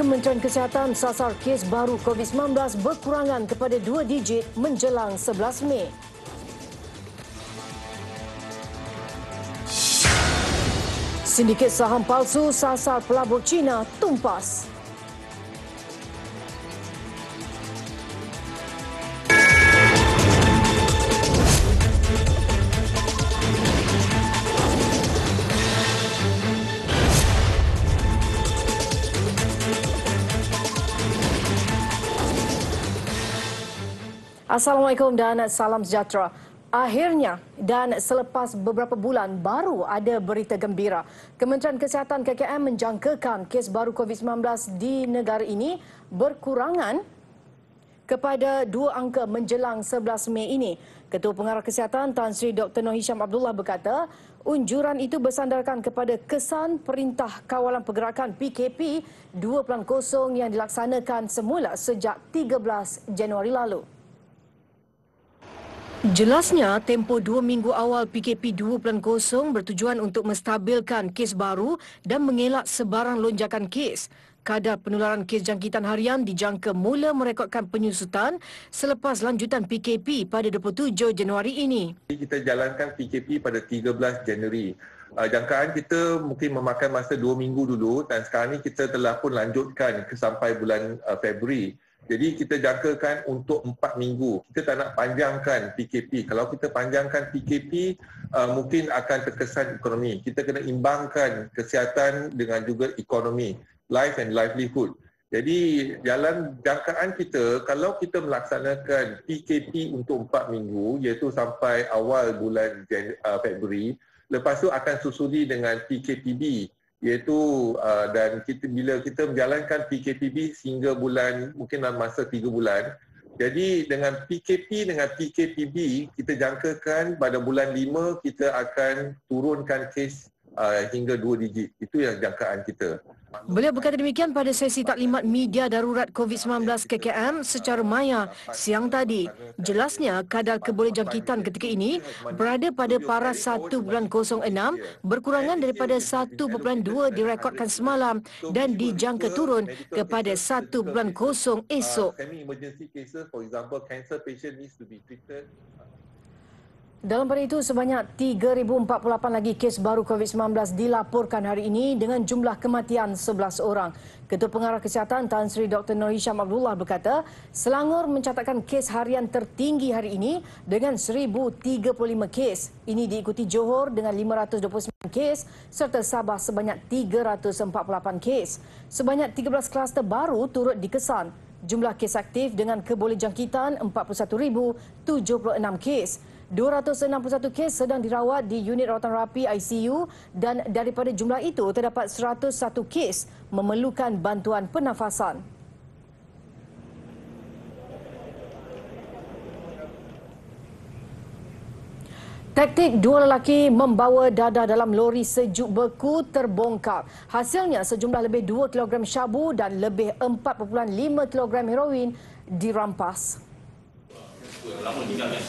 Kementerian Kesihatan sasar kes baru COVID-19 berkurangan kepada 2 digit menjelang 11 Mei. Sindiket saham palsu sasar pelabur Cina tumpas. Assalamualaikum dan salam sejahtera. Akhirnya dan selepas beberapa bulan baru ada berita gembira. Kementerian Kesihatan KKM menjangkakan kes baru COVID-19 di negara ini berkurangan kepada 2 angka menjelang 11 Mei ini. Ketua Pengarah Kesihatan Tan Sri Dr. Noor Hisham Abdullah berkata, unjuran itu bersandarkan kepada kesan Perintah Kawalan Pergerakan PKP 2.0 yang dilaksanakan semula sejak 13 Januari lalu. Jelasnya, tempoh 2 minggu awal PKP 2.0 bertujuan untuk menstabilkan kes baru dan mengelak sebarang lonjakan kes. Kadar penularan kes jangkitan harian dijangka mula merekodkan penyusutan selepas lanjutan PKP pada 27 Januari ini. Kita jalankan PKP pada 13 Januari. Jangkaan kita mungkin memakan masa 2 minggu dulu dan sekarang ni kita telah pun lanjutkan sampai bulan Februari. Jadi kita jangkakan untuk 4 minggu. Kita tak nak panjangkan PKP. Kalau kita panjangkan PKP, mungkin akan terkesan ekonomi. Kita kena imbangkan kesihatan dengan juga ekonomi, life and livelihood. Jadi jalan jangkaan kita, kalau kita melaksanakan PKP untuk 4 minggu, iaitu sampai awal bulan Februari, lepas tu akan susuli dengan PKPB, iaitu dan bila kita menjalankan PKPB sehingga bulan mungkin dalam masa 3 bulan. Jadi dengan PKP dengan PKPB kita jangkakan pada bulan 5 kita akan turunkan kes hingga 2 digit. Itu yang jangkaan kita. Beliau berkata demikian pada sesi taklimat media darurat COVID-19 KKM secara maya siang tadi. Jelasnya, kadar kebolehjangkitan ketika ini berada pada paras 1.06 berkurangan daripada 1.2 direkodkan semalam dan dijangka turun kepada 1.0 esok. Dalam pada itu, sebanyak 3,048 lagi kes baru COVID-19 dilaporkan hari ini dengan jumlah kematian 11 orang. Ketua Pengarah Kesihatan Tan Sri Dr. Noor Hisham Abdullah berkata, Selangor mencatatkan kes harian tertinggi hari ini dengan 1,035 kes. Ini diikuti Johor dengan 529 kes serta Sabah sebanyak 348 kes. Sebanyak 13 kluster baru turut dikesan. Jumlah kes aktif dengan kebolehjangkitan 41,076 kes. 261 kes sedang dirawat di unit rawatan rapi ICU dan daripada jumlah itu terdapat 101 kes memerlukan bantuan pernafasan. Taktik 2 lelaki membawa dadah dalam lori sejuk beku terbongkar. Hasilnya sejumlah lebih 2 kg syabu dan lebih 4.5 kg heroin dirampas.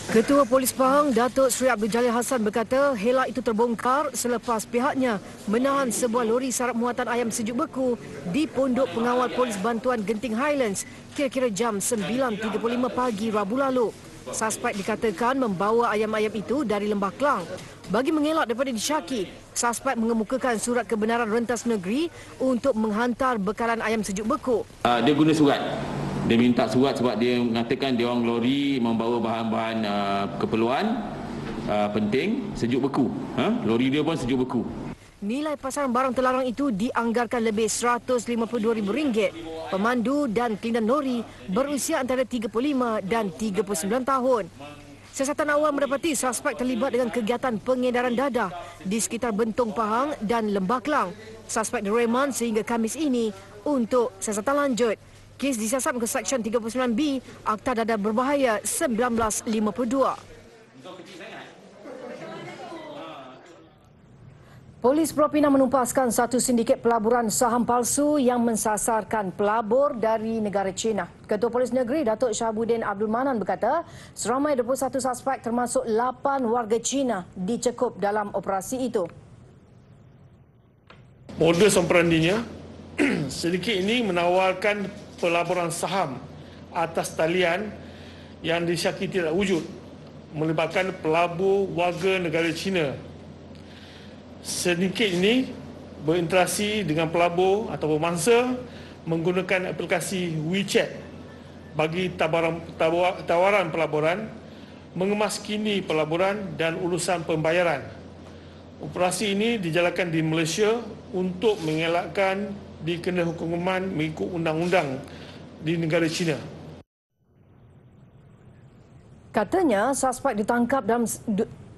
Ketua Polis Pahang, Datuk Seri Abdul Jalil Hassan berkata helak itu terbongkar selepas pihaknya menahan sebuah lori sarap muatan ayam sejuk beku di Pondok Pengawal Polis Bantuan Genting Highlands kira-kira jam 9.35 pagi Rabu lalu. Suspek dikatakan membawa ayam-ayam itu dari Lembah Klang. Bagi mengelak daripada disyaki, suspek mengemukakan surat kebenaran rentas negeri untuk menghantar bekalan ayam sejuk beku. Dia guna surat. Dia minta surat sebab dia mengatakan dia orang lori membawa bahan-bahan keperluan penting sejuk beku. Lori dia pun sejuk beku. Nilai pasaran barang terlarang itu dianggarkan lebih RM152,000. Pemandu dan klindan lori berusia antara 35 dan 39 tahun. Siasatan awal mendapati suspek terlibat dengan kegiatan pengedaran dadah di sekitar Bentong Pahang dan Lembah Klang. Suspek direman sehingga Khamis ini untuk siasatan lanjut. Kes disiasat ke Seksyen 39B Akta Dadah Berbahaya 1952. Polis Pulau Pinang menumpaskan satu sindiket pelaburan saham palsu yang mensasarkan pelabur dari negara China. Ketua Polis Negeri Datuk Syahabuddin Abdul Manan berkata, seramai 21 suspek termasuk 8 warga China dicekup dalam operasi itu. Modus operandinya sedikit ini menawarkan pelaburan saham atas talian yang disyaki tidak wujud melibatkan pelabur warga negara China. Sedikit ini berinteraksi dengan pelabur atau pemangsa menggunakan aplikasi WeChat bagi tawaran pelaburan, mengemaskini pelaburan dan urusan pembayaran. Operasi ini dijalankan di Malaysia untuk mengelakkan dikena hukuman mengikut undang-undang di negara China. Katanya suspek ditangkap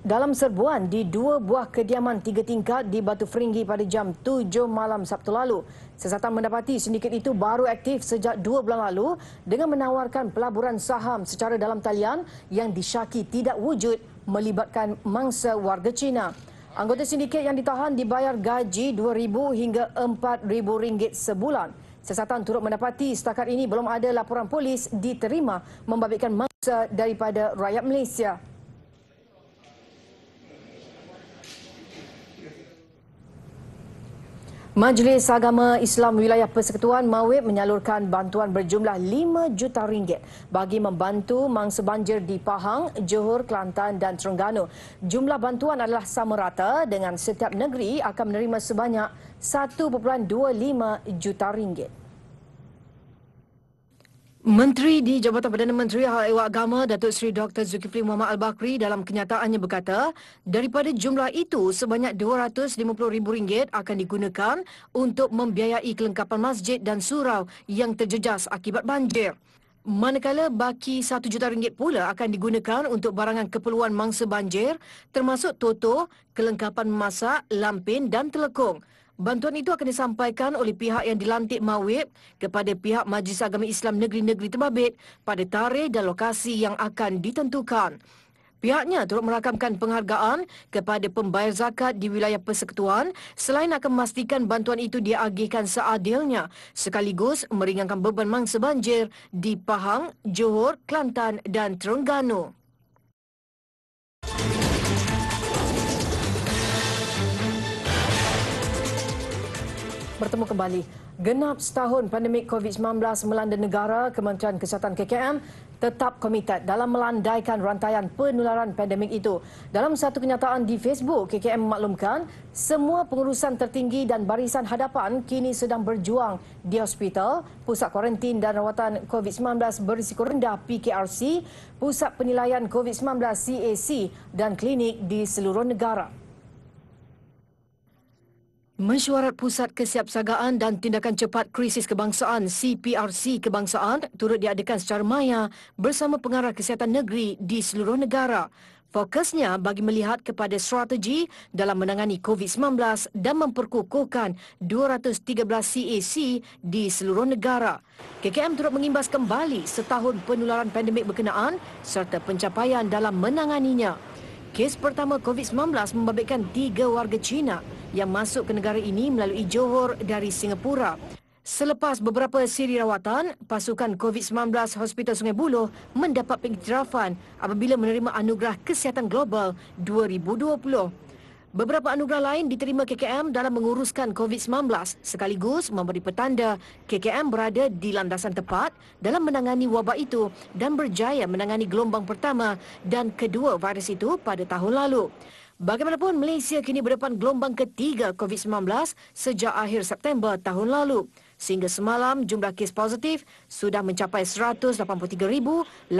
dalam serbuan di 2 buah kediaman 3 tingkat di Batu Feringgi pada jam 7 malam Sabtu lalu. Siasatan mendapati sindiket itu baru aktif sejak 2 bulan lalu dengan menawarkan pelaburan saham secara dalam talian yang disyaki tidak wujud melibatkan mangsa warga Cina. Anggota sindiket yang ditahan dibayar gaji RM2,000 hingga RM4,000 sebulan. Siasatan turut mendapati setakat ini belum ada laporan polis diterima membabitkan mangsa daripada rakyat Malaysia. Majlis Agama Islam Wilayah Persekutuan Mawib menyalurkan bantuan berjumlah RM5 juta bagi membantu mangsa banjir di Pahang, Johor, Kelantan dan Terengganu. Jumlah bantuan adalah sama rata dengan setiap negeri akan menerima sebanyak RM1.25 juta. Menteri di Jabatan Perdana Menteri Hal Ehwal Agama Datuk Seri Dr. Zulkifli Muhammad Al-Bakri dalam kenyataannya berkata, daripada jumlah itu sebanyak RM250,000 akan digunakan untuk membiayai kelengkapan masjid dan surau yang terjejas akibat banjir. Manakala baki RM1 juta pula akan digunakan untuk barangan keperluan mangsa banjir termasuk toto, kelengkapan memasak, lampin dan telekung. Bantuan itu akan disampaikan oleh pihak yang dilantik Mawib kepada pihak Majlis Agama Islam negeri-negeri terbabit pada tarikh dan lokasi yang akan ditentukan. Pihaknya turut merakamkan penghargaan kepada pembayar zakat di wilayah persekutuan selain akan memastikan bantuan itu diagihkan seadilnya sekaligus meringankan beban mangsa banjir di Pahang, Johor, Kelantan dan Terengganu. Bertemu kembali. Genap setahun pandemik COVID-19 melanda negara, Kementerian Kesihatan KKM tetap komited dalam melandaikan rantaian penularan pandemik itu. Dalam satu kenyataan di Facebook, KKM memaklumkan semua pengurusan tertinggi dan barisan hadapan kini sedang berjuang di hospital, pusat kuarantin dan rawatan COVID-19 berisiko rendah PKRC, pusat penilaian COVID-19 CAC dan klinik di seluruh negara. Mesyuarat Pusat Kesiapsiagaan dan Tindakan Cepat Krisis Kebangsaan CPRC Kebangsaan turut diadakan secara maya bersama pengarah kesihatan negeri di seluruh negara. Fokusnya bagi melihat kepada strategi dalam menangani COVID-19 dan memperkukuhkan 213 CAC di seluruh negara. KKM turut mengimbas kembali setahun penularan pandemik berkenaan serta pencapaian dalam menanganinya. Kes pertama COVID-19 membabitkan 3 warga Cina yang masuk ke negara ini melalui Johor dari Singapura. Selepas beberapa siri rawatan, pasukan COVID-19 Hospital Sungai Buloh mendapat pengiktirafan apabila menerima Anugerah Kesihatan Global 2020. Beberapa anugerah lain diterima KKM dalam menguruskan COVID-19 sekaligus memberi petanda KKM berada di landasan tepat dalam menangani wabak itu dan berjaya menangani gelombang pertama dan kedua virus itu pada tahun lalu. Bagaimanapun, Malaysia kini berdepan gelombang ketiga COVID-19 sejak akhir September tahun lalu. Sehingga semalam, jumlah kes positif sudah mencapai 183,801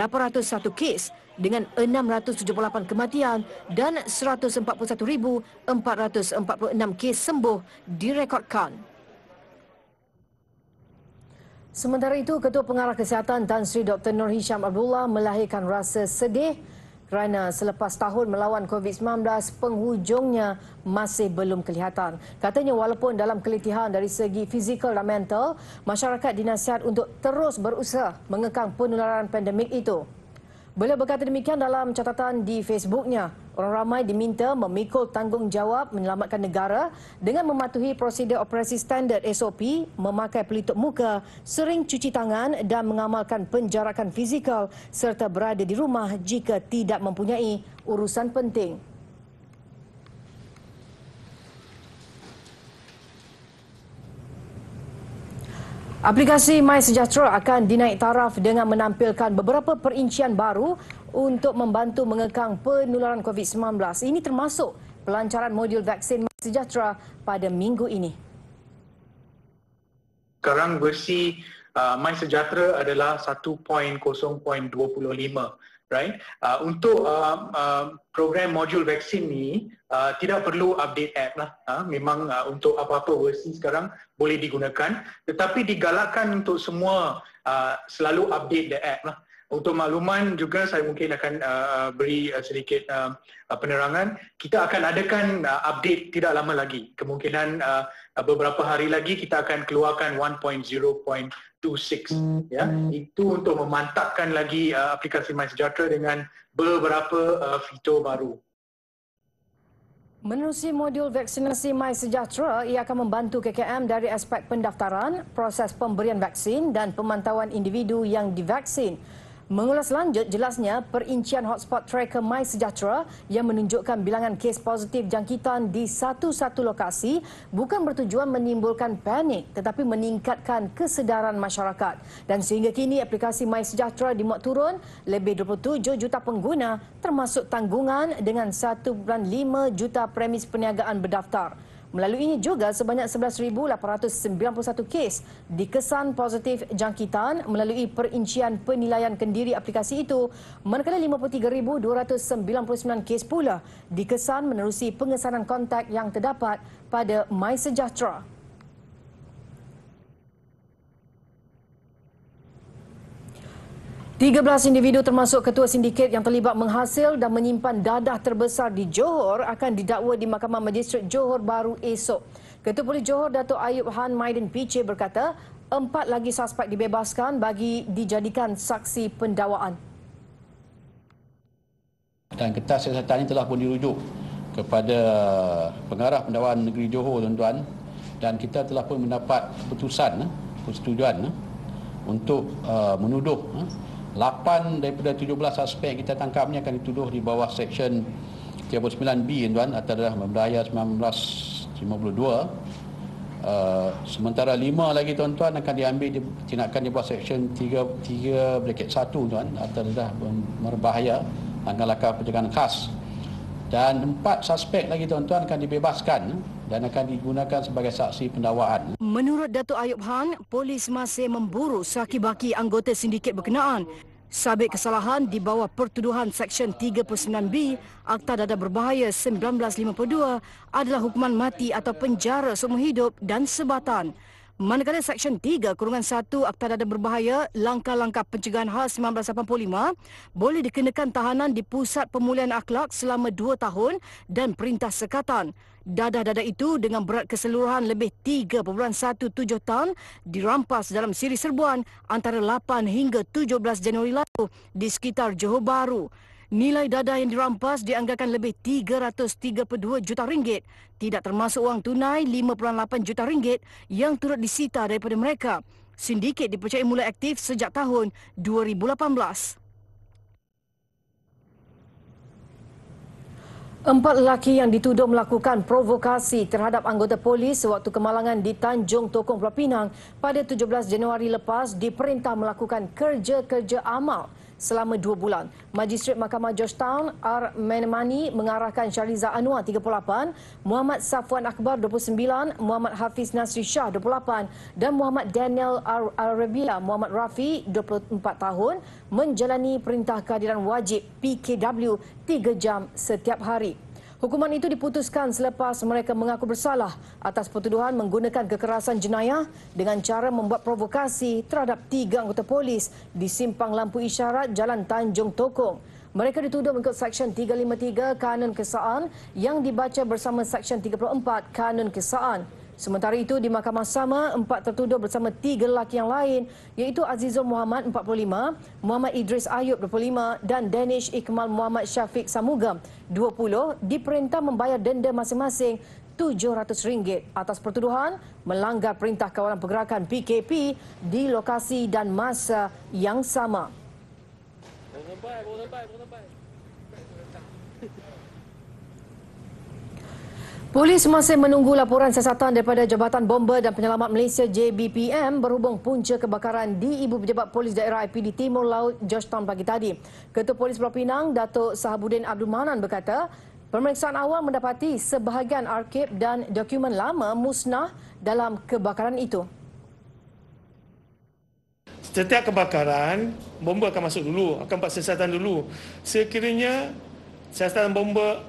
kes dengan 678 kematian dan 141,446 kes sembuh direkodkan. Sementara itu, Ketua Pengarah Kesihatan Tan Sri Dr. Nur Hisham Abdullah melahirkan rasa sedih kerana selepas tahun melawan COVID-19, penghujungnya masih belum kelihatan. Katanya walaupun dalam keletihan dari segi fizikal dan mental, masyarakat dinasihat untuk terus berusaha mengekang penularan pandemik itu. Beliau berkata demikian dalam catatan di Facebooknya. Orang ramai diminta memikul tanggungjawab menyelamatkan negara dengan mematuhi prosedur operasi standard SOP, memakai pelitup muka, sering cuci tangan dan mengamalkan penjarakan fizikal serta berada di rumah jika tidak mempunyai urusan penting. Aplikasi MySejahtera akan dinaik taraf dengan menampilkan beberapa perincian baru untuk membantu mengekang penularan COVID-19. Ini termasuk pelancaran modul vaksin MySejahtera pada minggu ini. Sekarang versi MySejahtera adalah 1.0.25, right? Untuk program modul vaksin ni tidak perlu update app lah. Memang untuk apa-apa versi sekarang boleh digunakan, tetapi digalakkan untuk semua selalu update the app lah. Untuk makluman juga saya mungkin akan beri sedikit penerangan. Kita akan adakan update tidak lama lagi. Kemungkinan beberapa hari lagi kita akan keluarkan 1.0.26 ya. Itu untuk memantapkan lagi aplikasi MySejahtera dengan beberapa fitur baru. Menerusi modul vaksinasi MySejahtera, ia akan membantu KKM dari aspek pendaftaran, proses pemberian vaksin dan pemantauan individu yang divaksin. Mengulas lanjut, jelasnya perincian hotspot tracker MySejahtera yang menunjukkan bilangan kes positif jangkitan di satu-satu lokasi bukan bertujuan menimbulkan panik tetapi meningkatkan kesedaran masyarakat. Dan sehingga kini aplikasi MySejahtera dimuat turun lebih 27 juta pengguna termasuk tanggungan dengan 1.5 juta premis perniagaan berdaftar. Melalui ini juga sebanyak 11,891 kes dikesan positif jangkitan melalui perincian penilaian kendiri aplikasi itu, manakala 53,299 kes pula dikesan menerusi pengesanan kontak yang terdapat pada MySejahtera. 13 individu termasuk ketua sindiket yang terlibat menghasil dan menyimpan dadah terbesar di Johor akan didakwa di Mahkamah Magistrate Johor Bahru esok. Ketua Polis Johor Datuk Ayub Han Maiden PC berkata 4 lagi suspek dibebaskan bagi dijadikan saksi pendakwaan. Dan kertas siasatan ini telah pun dirujuk kepada pengarah pendakwaan negeri Johor, tuan-tuan, dan kita telah pun mendapat keputusan, persetujuan untuk menuduh 8 daripada 17 suspek kita tangkap ni akan dituduh di bawah Seksyen 39B, tuan, atau adalah memberdaya 1952. Sementara 5 lagi, tuan-tuan, akan diambil tindakan di bawah Seksyen 3(1), tuan, atau adalah berbahaya, langkah-langkah pencegahan khas. Dan 4 suspek lagi, tuan-tuan, akan dibebaskan dan akan digunakan sebagai saksi pendakwaan. Menurut Datuk Ayub Han, polis masih memburu saki-baki anggota sindiket berkenaan. Sabit kesalahan di bawah pertuduhan Seksyen 39B Akta Dadah Berbahaya 1952 adalah hukuman mati atau penjara seumur hidup dan sebatan. Manakala Seksyen 3(1) Akta Dadah Berbahaya langkah-langkah pencegahan khas 1985 boleh dikenakan tahanan di Pusat Pemulihan Akhlak selama 2 tahun dan perintah sekatan. Dadah-dadah itu dengan berat keseluruhan lebih 3.17 tan dirampas dalam siri serbuan antara 8 hingga 17 Januari lalu di sekitar Johor Bahru. Nilai dadah yang dirampas dianggarkan lebih 332 juta ringgit, tidak termasuk wang tunai 5.8 juta ringgit yang turut disita daripada mereka. Sindiket dipercayai mula aktif sejak tahun 2018. 4 lelaki yang dituduh melakukan provokasi terhadap anggota polis sewaktu kemalangan di Tanjung Tokong, Pulau Pinang pada 17 Januari lepas diperintah melakukan kerja-kerja amal selama 2 bulan. Magistrate Mahkamah Georgetown R. Menemani mengarahkan Syariza Anwar 38, Muhammad Safwan Akbar 29, Muhammad Hafiz Nasri Shah 28 dan Muhammad Daniel Arabia Muhammad Rafi 24 tahun menjalani perintah kehadiran wajib PKW 3 jam setiap hari. Hukuman itu diputuskan selepas mereka mengaku bersalah atas pertuduhan menggunakan kekerasan jenayah dengan cara membuat provokasi terhadap 3 anggota polis di simpang lampu isyarat Jalan Tanjung Tokong. Mereka dituduh mengikut Seksyen 353 Kanun Kesaan yang dibaca bersama Seksyen 34 Kanun Kesaan. Sementara itu, di mahkamah sama, 4 tertuduh bersama 3 lelaki yang lain iaitu Azizul Muhammad 45, Muhammad Idris Ayub 25 dan Danish Ikmal Muhammad Syafiq Samugam 20 diperintah membayar denda masing-masing RM700 atas pertuduhan melanggar Perintah Kawalan Pergerakan PKP di lokasi dan masa yang sama. Polis masih menunggu laporan siasatan daripada Jabatan Bomba dan Penyelamat Malaysia JBPM berhubung punca kebakaran di Ibu Pejabat Polis Daerah IPD Timur Laut Georgetown pagi tadi. Ketua Polis Pulau Pinang, Datuk Sahabuddin Abdul Manan berkata, pemeriksaan awal mendapati sebahagian arkib dan dokumen lama musnah dalam kebakaran itu. Setiap kebakaran, bomba akan masuk dulu, akan buat siasatan dulu. Sekiranya siasatan bomba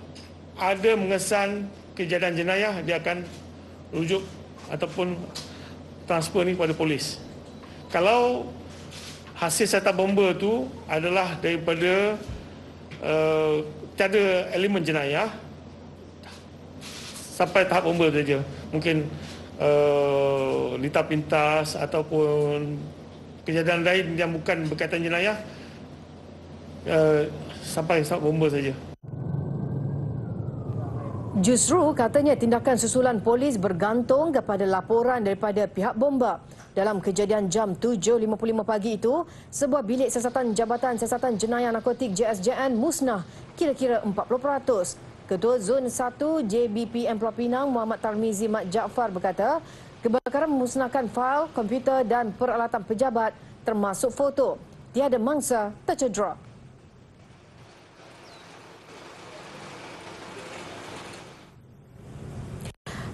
ada mengesan kejadian jenayah, dia akan rujuk ataupun transfer ni kepada polis. Kalau hasil siasatan bomba tu adalah daripada tiada elemen jenayah sampai tahap bomba saja, mungkin litar pintas ataupun kejadian lain yang bukan berkaitan jenayah, sampai tahap bomba saja. Justru katanya tindakan susulan polis bergantung kepada laporan daripada pihak bomba. Dalam kejadian jam 7.55 pagi itu, sebuah bilik siasatan Jabatan Siasatan Jenayah Narkotik JSJN musnah kira-kira 40%. Ketua Zon 1 JBPM Pulau Pinang Muhammad Tarmizi Mat Jaafar berkata, kebakaran memusnahkan fail, komputer dan peralatan pejabat termasuk foto. Tiada mangsa tercedera.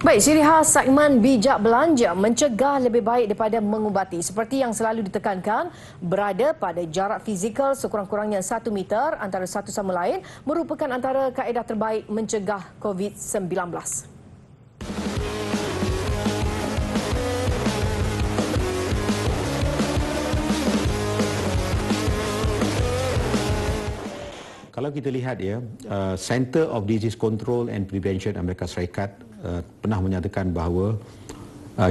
Baik, ciri khas segmen bijak belanja mencegah lebih baik daripada mengubati. Seperti yang selalu ditekankan, berada pada jarak fizikal sekurang-kurangnya 1 meter antara satu sama lain merupakan antara kaedah terbaik mencegah COVID-19. Kalau kita lihat ya, Center of Disease Control and Prevention Amerika Syarikat pernah menyatakan bahawa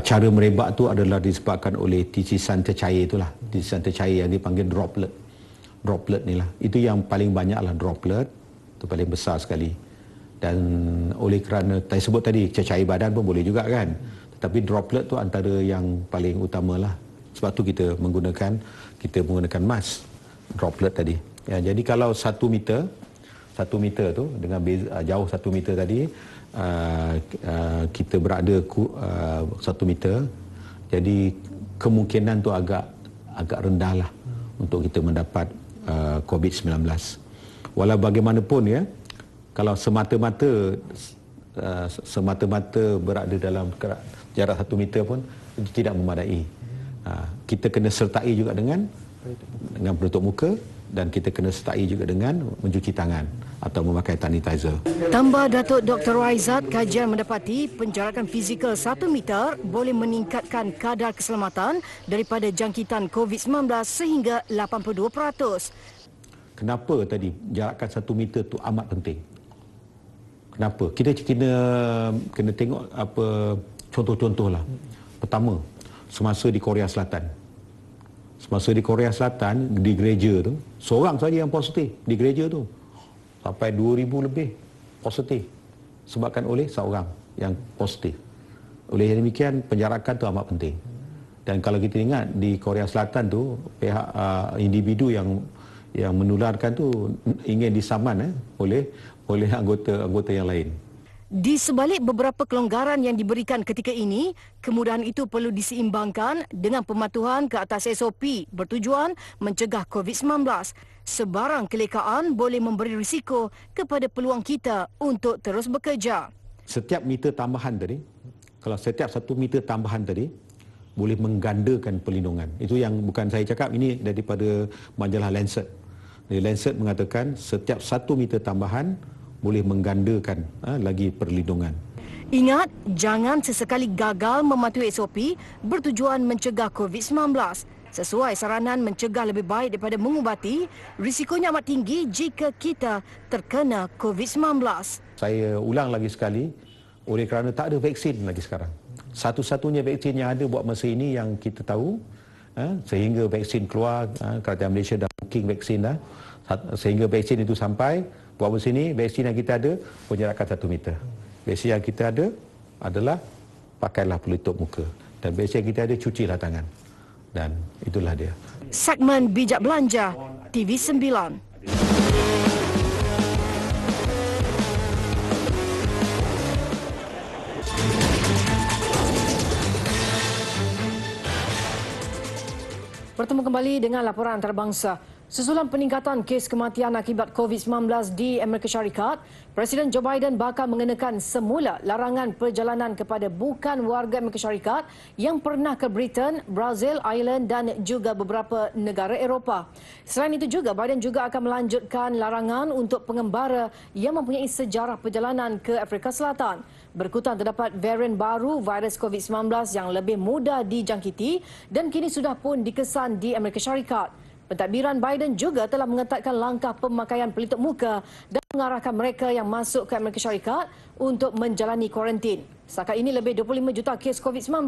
cara merebak tu adalah disebabkan oleh titisan tercair itulah, titisan tercair yang dipanggil droplet. Droplet ni lah, itu yang paling banyak lah, droplet itu paling besar sekali. Dan oleh kerana saya sebut tadi cecair badan pun boleh juga kan, tetapi droplet tu antara yang paling utama lah. Sebab tu kita menggunakan mask droplet tadi. Ya, jadi kalau 1 meter tu dengan jauh 1 meter tadi, kita berada 1 meter, jadi kemungkinan tu agak rendah lah untuk kita mendapat COVID-19. Walau bagaimanapun ya, kalau semata-mata berada dalam jarak 1 meter pun itu tidak memadai. Kita kena sertai juga dengan penutup muka, dan kita kena sertai juga dengan mencuci tangan atau memakai sanitizer. Tambah Datuk Dr. Raizat, kajian mendapati penjarakan fizikal 1 meter boleh meningkatkan kadar keselamatan daripada jangkitan COVID-19 sehingga 82%. Kenapa tadi jarakan 1 meter tu amat penting? Kenapa? Kita kena tengok apa contoh-contoh lah. Pertama, semasa di Korea Selatan. Semasa di Korea Selatan, di gereja tu, seorang saja yang positif di gereja tu. Sampai 2,000 lebih positif. Sebabkan oleh seorang yang positif. Oleh demikian, penjarakan tu amat penting. Dan kalau kita ingat, di Korea Selatan tu, pihak individu yang menularkan tu ingin disaman oleh anggota yang lain. Di sebalik beberapa kelonggaran yang diberikan ketika ini, kemudahan itu perlu diseimbangkan dengan pematuhan ke atas SOP bertujuan mencegah COVID-19. Sebarang kelekaan boleh memberi risiko kepada peluang kita untuk terus bekerja. Setiap meter tambahan tadi, kalau setiap 1 meter tambahan tadi, boleh menggandakan perlindungan. Itu yang bukan saya cakap, ini daripada majalah Lancet. Lancet mengatakan setiap 1 meter tambahan boleh menggandakan lagi perlindungan. Ingat, jangan sesekali gagal mematuhi SOP bertujuan mencegah COVID-19. Sesuai saranan mencegah lebih baik daripada mengubati, risikonya amat tinggi jika kita terkena COVID-19. Saya ulang lagi sekali, oleh kerana tak ada vaksin lagi sekarang. Satu-satunya vaksin yang ada buat masa ini yang kita tahu, sehingga vaksin keluar, Kerajaan Malaysia dah booking vaksin dah, sehingga vaksin itu sampai, buat masa ini, vaksin yang kita ada, penjarakan 1 meter. Vaksin yang kita ada adalah pakailah pelitup muka. Dan vaksin yang kita ada, cucilah tangan. Dan itulah dia. Segmen Bijak Belanja, TV9. Bertemu kembali dengan laporan antarabangsa. Susulan peningkatan kes kematian akibat COVID-19 di Amerika Syarikat, Presiden Joe Biden bakal mengenakan semula larangan perjalanan kepada bukan warga Amerika Syarikat yang pernah ke Britain, Brazil, Ireland dan juga beberapa negara Eropah. Selain itu juga, Biden juga akan melanjutkan larangan untuk pengembara yang mempunyai sejarah perjalanan ke Afrika Selatan. Berikutan terdapat varian baru virus COVID-19 yang lebih mudah dijangkiti dan kini sudah pun dikesan di Amerika Syarikat. Pentadbiran Biden juga telah mengetatkan langkah pemakaian pelitup muka dan mengarahkan mereka yang masuk ke Amerika Syarikat untuk menjalani kuarantin. Setakat ini lebih 25 juta kes COVID-19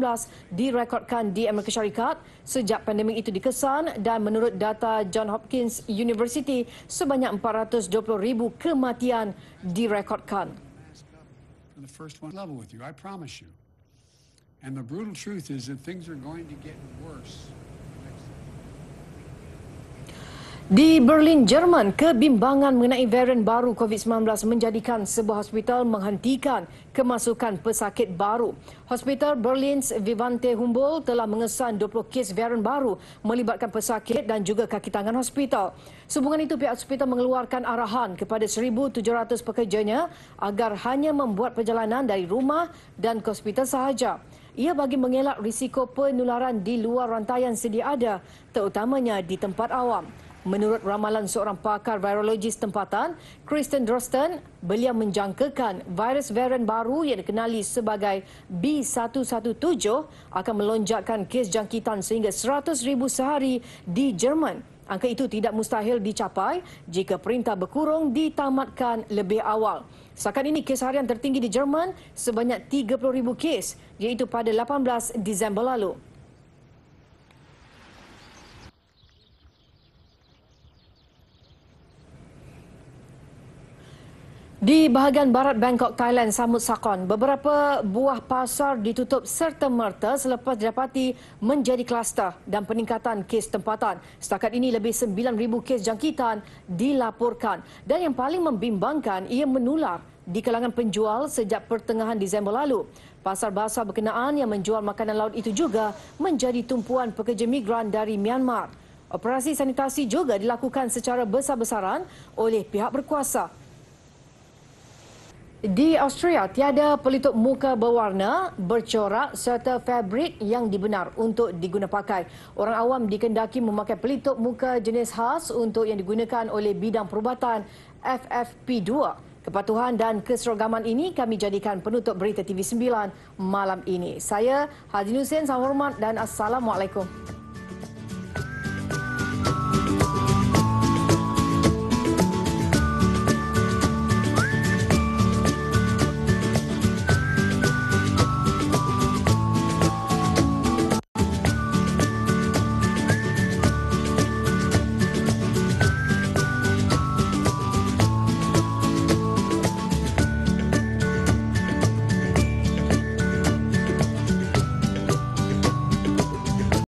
direkodkan di Amerika Syarikat sejak pandemik itu dikesan dan menurut data Johns Hopkins University sebanyak 420,000 kematian direkodkan. The first one level with you, I promise you. And the brutal truth is that things are going to get worse. Di Berlin, Jerman, kebimbangan mengenai varian baru COVID-19 menjadikan sebuah hospital menghentikan kemasukan pesakit baru. Hospital Berlin's Vivante Humboldt telah mengesan 20 kes varian baru melibatkan pesakit dan juga kaki tangan hospital. Sehubungan itu, pihak hospital mengeluarkan arahan kepada 1,700 pekerjanya agar hanya membuat perjalanan dari rumah dan ke hospital sahaja. Ia bagi mengelak risiko penularan di luar rantaian sedia ada, terutamanya di tempat awam. Menurut ramalan seorang pakar virologis tempatan, Kristen Drosten, beliau menjangkakan virus varian baru yang dikenali sebagai B117 akan melonjakkan kes jangkitan sehingga 100,000 sehari di Jerman. Angka itu tidak mustahil dicapai jika perintah berkurung ditamatkan lebih awal. Setakat ini, kes harian tertinggi di Jerman sebanyak 30,000 kes, iaitu pada 18 Disember lalu. Di bahagian barat Bangkok, Thailand, Samut Sakon, beberapa buah pasar ditutup serta-merta selepas didapati menjadi kluster dan peningkatan kes tempatan. Setakat ini lebih 9,000 kes jangkitan dilaporkan dan yang paling membimbangkan ia menular di kalangan penjual sejak pertengahan Disember lalu. Pasar basah berkenaan yang menjual makanan laut itu juga menjadi tumpuan pekerja migran dari Myanmar. Operasi sanitasi juga dilakukan secara besar-besaran oleh pihak berkuasa. Di Austria, tiada pelitup muka berwarna, bercorak serta fabrik yang dibenar untuk diguna pakai. Orang awam dikendaki memakai pelitup muka jenis khas untuk yang digunakan oleh bidang perubatan FFP2. Kepatuhan dan keseragaman ini kami jadikan penutup berita TV9 malam ini. Saya Haji Hussein, salam hormat dan Assalamualaikum.